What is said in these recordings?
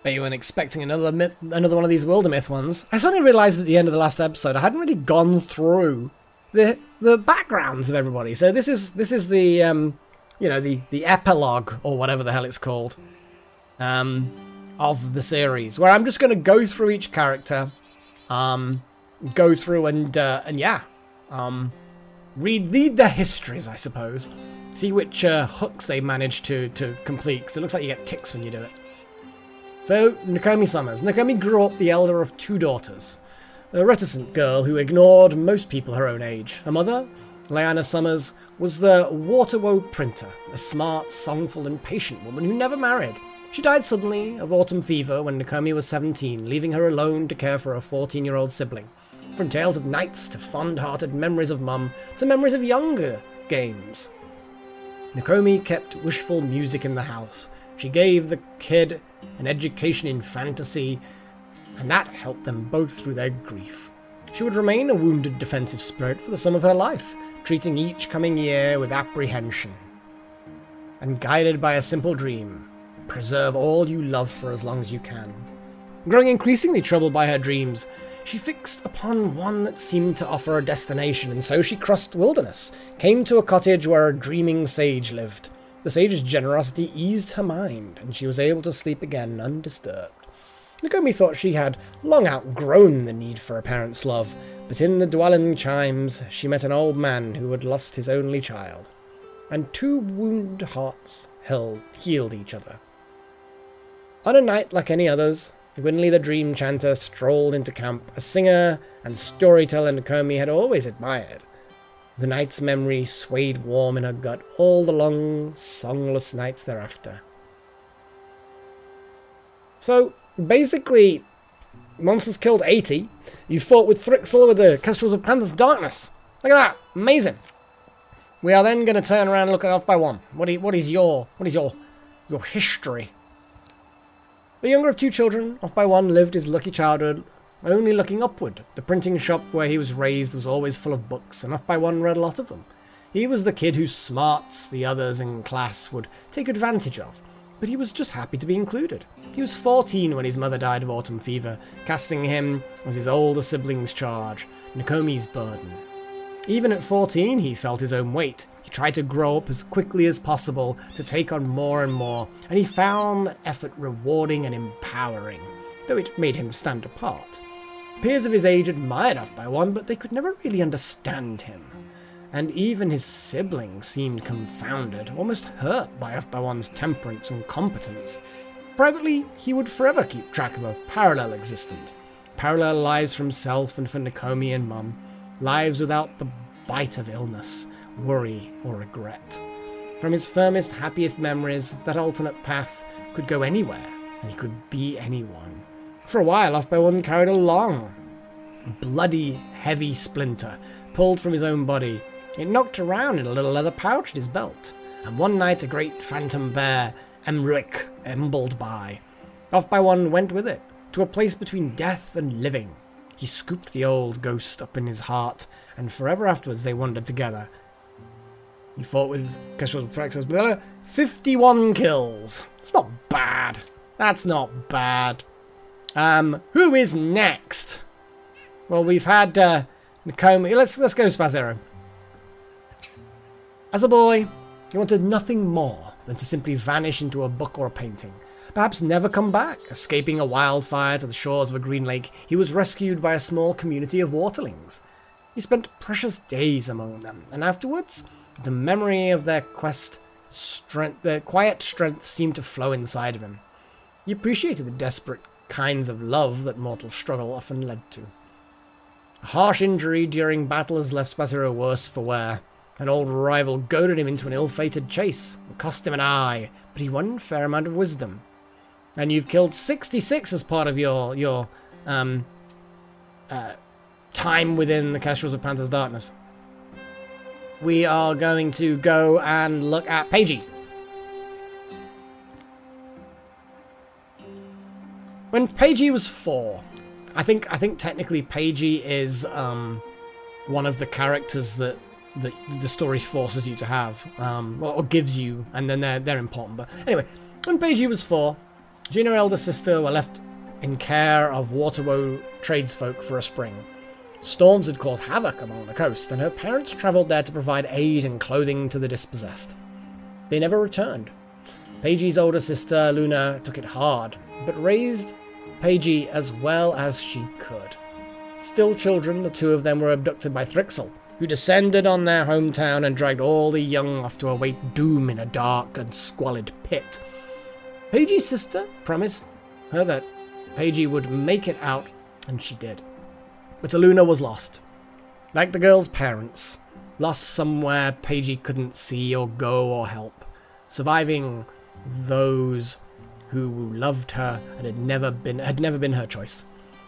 Bet you weren't expecting another one of these Wildermyth ones. I suddenly realised at the end of the last episode I hadn't really gone through the backgrounds of everybody. So this is the you know, the epilogue or whatever the hell it's called of the series, where I'm just going to go through each character, go through and yeah, read their histories, I suppose. See which hooks they managed to complete, because it looks like you get ticks when you do it. So, Nakomi Summers. Nakomi grew up the elder of 2 daughters. A reticent girl who ignored most people her own age. Her mother, Lyanna Summers, was the Waterwoe printer, a smart, songful, and patient woman who never married. She died suddenly of autumn fever when Nakomi was 17, leaving her alone to care for a 14-year-old sibling. From tales of knights to fond-hearted memories of mum to memories of younger games. Nakomi kept wishful music in the house. She gave the kid an education in fantasy, and that helped them both through their grief. She would remain a wounded defensive spirit for the sum of her life, treating each coming year with apprehension. And guided by a simple dream, preserve all you love for as long as you can. Growing increasingly troubled by her dreams, she fixed upon one that seemed to offer a destination, and so she crossed wilderness, came to a cottage where a dreaming sage lived. The sage's generosity eased her mind, and she was able to sleep again undisturbed. Nakomi thought she had long outgrown the need for a parent's love, but in the dwelling chimes she met an old man who had lost his only child, and 2 wounded hearts healed each other. On a night like any others, Gwynley the Dream Chanter strolled into camp, a singer and storyteller Nakomi had always admired. The night's memory swayed warm in her gut all the long, songless nights thereafter. So, basically, monsters killed 80. You fought with Thrixel with the Kestrels of Panthers Darkness. Look at that. Amazing. We are then going to turn around and look at off by one. What is your history? The younger of 2 children, off by one lived his lucky childhood, only looking upward. The printing shop where he was raised was always full of books, and off by one read a lot of them. He was the kid whose smarts the others in class would take advantage of, but he was just happy to be included. He was 14 when his mother died of autumn fever, casting him as his older sibling's charge, Nakomi's burden. Even at 14, he felt his own weight. He tried to grow up as quickly as possible to take on more and more, and he found the effort rewarding and empowering, though it made him stand apart. Peers of his age admired off by one, but they could never really understand him. And even his siblings seemed confounded, almost hurt by off by one's temperance and competence. Privately, he would forever keep track of a parallel existence. Parallel lives for himself and for Nakomi and Mum. Lives without the bite of illness, worry, or regret. From his firmest, happiest memories, that alternate path could go anywhere, and he could be anyone. For a while, off by one carried a long, bloody, heavy splinter, pulled from his own body. It knocked around in a little leather pouch at his belt, and one night a great phantom bear, Emric, ambled by. Off by one went with it, to a place between death and living. He scooped the old ghost up in his heart, and forever afterwards they wandered together. He fought with Kestrel Praxis, 51 kills. It's not bad. That's not bad. Who is next? Well, we've had Nakomi. Let's go Spazero. As a boy, he wanted nothing more than to simply vanish into a book or a painting. Perhaps never come back. Escaping a wildfire to the shores of a green lake, he was rescued by a small community of waterlings. He spent precious days among them, and afterwards, the memory of their quest, their quiet strength seemed to flow inside of him. He appreciated the desperate kinds of love that mortal struggle often led to. A harsh injury during battle has left Spazero worse for wear. An old rival goaded him into an ill-fated chase. It cost him an eye, but he won a fair amount of wisdom. And you've killed 66 as part of your time within the Kestrels of Panthers Darkness. We are going to go and look at Paige. When Paige was 4, I think technically Paige is one of the characters that the story forces you to have, or gives you, and then they're important. But anyway, when Paige was 4, She and her elder sister were left in care of Waterwoe tradesfolk for a spring. Storms had caused havoc along the coast, and her parents travelled there to provide aid and clothing to the dispossessed. They never returned. Paige's older sister, Luna, took it hard, but raised Paige as well as she could. Still children, the two of them were abducted by Thrixel, who descended on their hometown and dragged all the young off to await doom in a dark and squalid pit. Paige's sister promised her that Paige would make it out, and she did. But Luna was lost. Like the girl's parents, lost somewhere Paige couldn't see or go or help, surviving those who loved her and had never been her choice.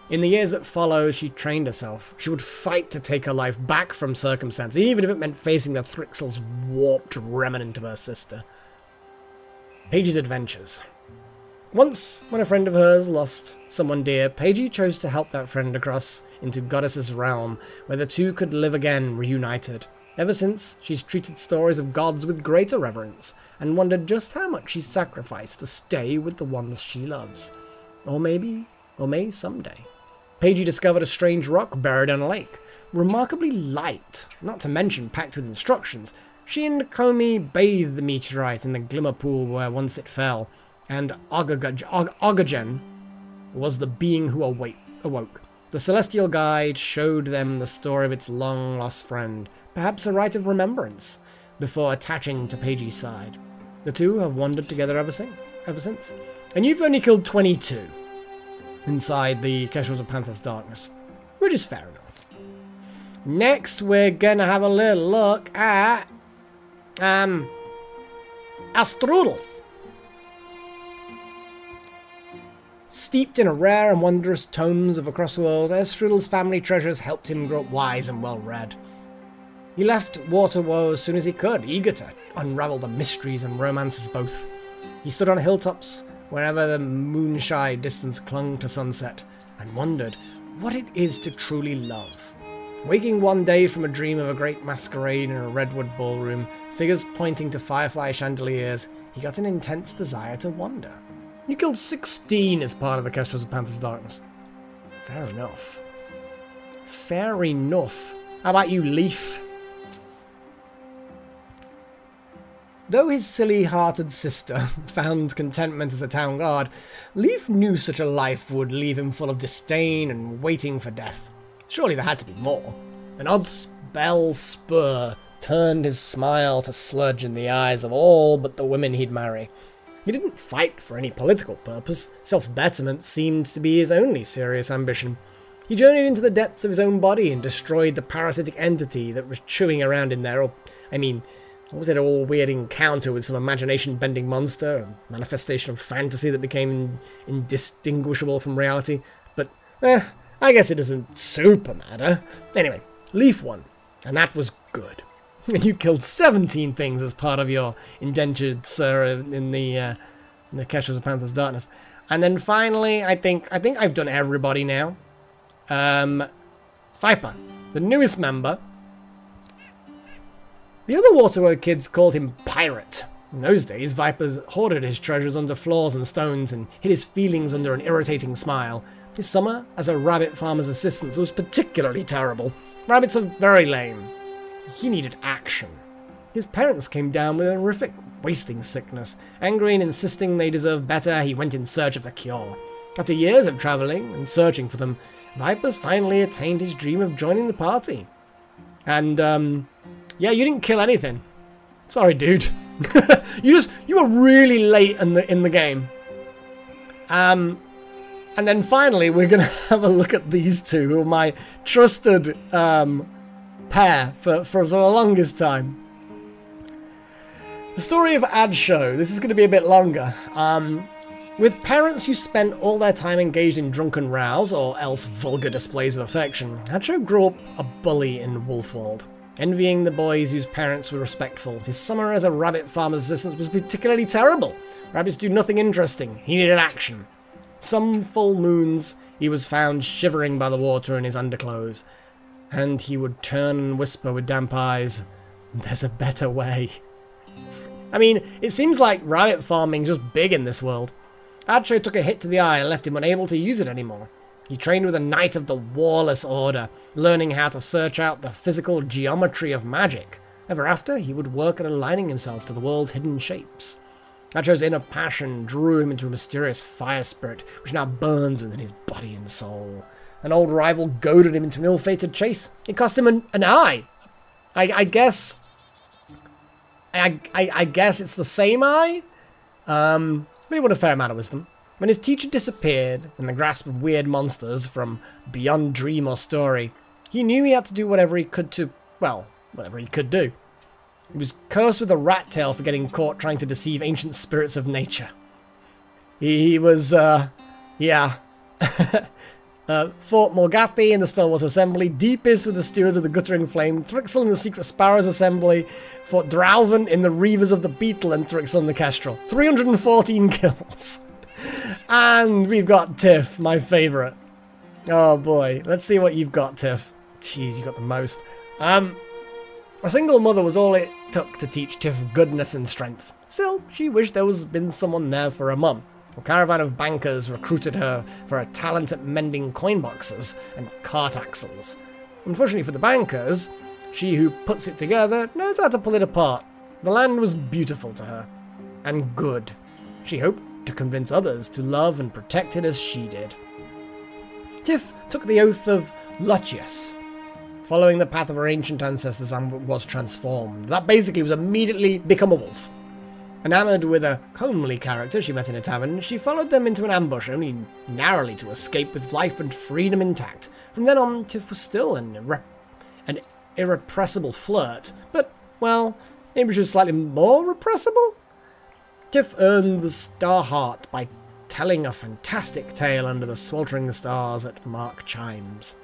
In the years that followed, she trained herself. She would fight to take her life back from circumstance, even if it meant facing the Thrixel's warped remnant of her sister. Paige's adventures. Once, when a friend of hers lost someone dear, Paige chose to help that friend across into Goddess's realm, where the two could live again, reunited. Ever since, she's treated stories of gods with greater reverence, and wondered just how much she's sacrificed to stay with the ones she loves. Or may someday. Paige discovered a strange rock buried in a lake, remarkably light, not to mention packed with instructions. She and Comey bathed the meteorite in the glimmer pool where once it fell, and Ogagen was the being who awoke. The celestial guide showed them the story of its long-lost friend, perhaps a rite of remembrance, before attaching to Paige's side. The two have wandered together ever since. And you've only killed 22 inside the Kestrels of Panther's Darkness, which is fair enough. Next, we're gonna have a little look at Astrudel. Steeped in a rare and wondrous tomes of across the world, Astrudel's family treasures helped him grow up wise and well-read. He left Waterwoe as soon as he could, eager to unravel the mysteries and romances both. He stood on hilltops wherever the moonshine distance clung to sunset, and wondered what it is to truly love. Waking one day from a dream of a great masquerade in a redwood ballroom, figures pointing to firefly chandeliers, he got an intense desire to wander. You killed 16 as part of the Kestrels of Panther's Darkness. Fair enough. Fair enough. How about you, Leaf? Though his silly-hearted sister found contentment as a town guard, Leaf knew such a life would leave him full of disdain and waiting for death. Surely there had to be more. An odd spell spur turned his smile to sludge in the eyes of all but the women he'd marry. He didn't fight for any political purpose. Self-betterment seemed to be his only serious ambition. He journeyed into the depths of his own body and destroyed the parasitic entity that was chewing around in there. Was it all weird encounter with some imagination-bending monster, a manifestation of fantasy that became indistinguishable from reality? But, I guess it doesn't super matter. Anyway, Leaf won, and that was good. You killed 17 things as part of your indentured sir in the Kestrels of Panther's Darkness. And then finally, I think I've done everybody now. Viper, the newest member. The other Waterwoe kids called him Pirate. In those days, Viper hoarded his treasures under floors and stones and hid his feelings under an irritating smile. His summer as a rabbit farmer's assistant was particularly terrible. Rabbits are very lame. He needed action. His parents came down with a horrific wasting sickness. Angry and insisting they deserved better, he went in search of the cure. After years of travelling and searching for them, Viper's finally attained his dream of joining the party. And, yeah, you didn't kill anything. Sorry, dude. you were really late in the game. And then finally, we're gonna have a look at these two, who are my trusted, pair for the longest time. The story of Adsho. This is going to be a bit longer. With parents who spent all their time engaged in drunken rows or else vulgar displays of affection, Adsho grew up a bully in Wolfwold. Envying the boys whose parents were respectful, his summer as a rabbit farmer's assistant was particularly terrible. Rabbits do nothing interesting. He needed action. Some full moons, he was found shivering by the water in his underclothes, and he would turn and whisper with damp eyes, "There's a better way." I mean, it seems like rabbit farming's just big in this world. Acho took a hit to the eye and left him unable to use it anymore. He trained with a knight of the Warless Order, learning how to search out the physical geometry of magic. Ever after, he would work at aligning himself to the world's hidden shapes. Acho's inner passion drew him into a mysterious fire spirit, which now burns within his body and soul. An old rival goaded him into an ill-fated chase. It cost him an eye. I guess it's the same eye? But he had a fair amount of wisdom. When his teacher disappeared in the grasp of weird monsters from beyond dream or story, he knew he had to do whatever he could to, well, whatever he could do. He was cursed with a rat tail for getting caught trying to deceive ancient spirits of nature. He was, yeah. Fought Morgathi in the Stalwart Assembly, Deepest with the Stewards of the Guttering Flame, Thrixel in the Secret Sparrows Assembly, fought Dralvin in the Reavers of the Beetle, and Thrixel in the Kestrel. 314 kills. And we've got Tiff, my favourite. Oh boy, let's see what you've got, Tiff. Jeez, you got the most. A single mother was all it took to teach Tiff goodness and strength. Still, she wished there was been someone there for her mum. A caravan of bankers recruited her for a talent at mending coin boxes and cart axles. Unfortunately for the bankers, she who puts it together knows how to pull it apart. The land was beautiful to her, and good. She hoped to convince others to love and protect it as she did. Tiff took the oath of Lucius, following the path of her ancient ancestors, and was transformed. That basically was immediately become a wolf. Enamoured with a comely character she met in a tavern, she followed them into an ambush, only narrowly to escape with life and freedom intact. From then on, Tiff was still an irrepressible flirt, but, well, maybe she was slightly more repressible? Tiff earned the Star Heart by telling a fantastic tale under the sweltering stars at Mark Chimes.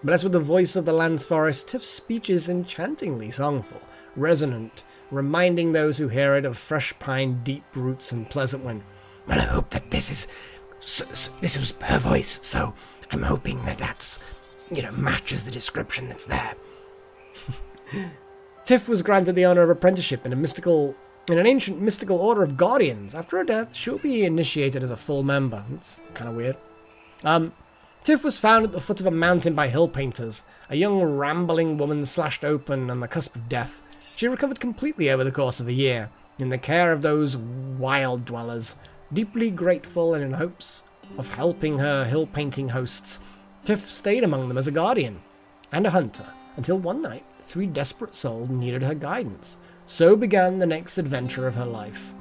Blessed with the voice of the land's forest, Tiff's speech is enchantingly songful, resonant, reminding those who hear it of fresh pine, deep roots, and pleasant wind. Well, I hope that this was her voice, so I'm hoping that that's, matches the description that's there. Tiff was granted the honor of apprenticeship in an ancient mystical order of guardians. After her death, she'll be initiated as a full member. It's kind of weird. Tiff was found at the foot of a mountain by hill painters. A young rambling woman slashed open on the cusp of death. She recovered completely over the course of a year, in the care of those wild dwellers. Deeply grateful and in hopes of helping her hill-painting hosts, Tiff stayed among them as a guardian and a hunter, until one night, 3 desperate souls needed her guidance. So began the next adventure of her life.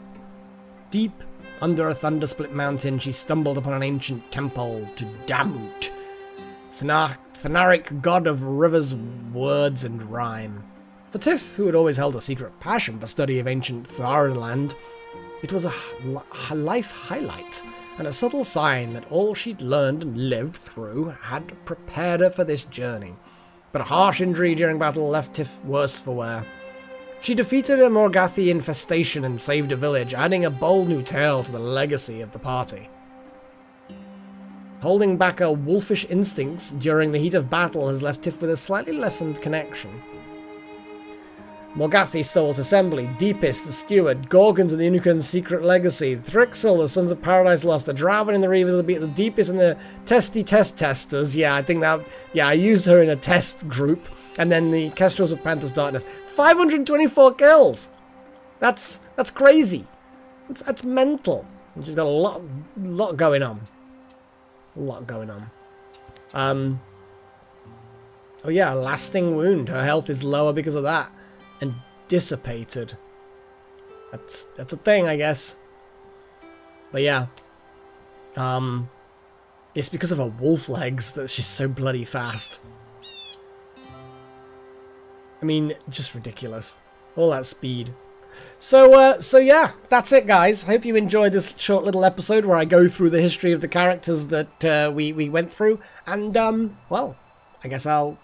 Deep under a thundersplit mountain, she stumbled upon an ancient temple to Damut, Thanaric god of rivers, words, and rhyme. For Tiff, who had always held a secret passion for study of ancient Thariland, it was a life highlight, and a subtle sign that all she'd learned and lived through had prepared her for this journey. But a harsh injury during battle left Tiff worse for wear. She defeated a Morgathi infestation and saved a village, adding a bold new tale to the legacy of the party. Holding back her wolfish instincts during the heat of battle has left Tiff with a slightly lessened connection. Morgathi Stalwart Assembly, Deepest, the Steward, Gorgons and the Unukan's Secret Legacy, Thrixel, the Sons of Paradise Lost, the Dralvin and the Reavers of the Beetle, the Deepest and the Testy Test Testers. Yeah, I think that, yeah, I used her in a test group. And then the Kestrels of Panthers Darkness. 524 kills! That's crazy. That's mental. And she's got a lot going on. A lot going on. Oh yeah, a lasting wound. Her health is lower because of that. And dissipated. That's a thing, I guess. But yeah. It's because of her wolf legs that she's so bloody fast. I mean, just ridiculous. All that speed. So yeah, that's it, guys. I hope you enjoyed this short little episode where I go through the history of the characters that we went through. And, well, I guess I'll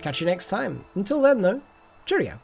catch you next time. Until then, though, cheerio.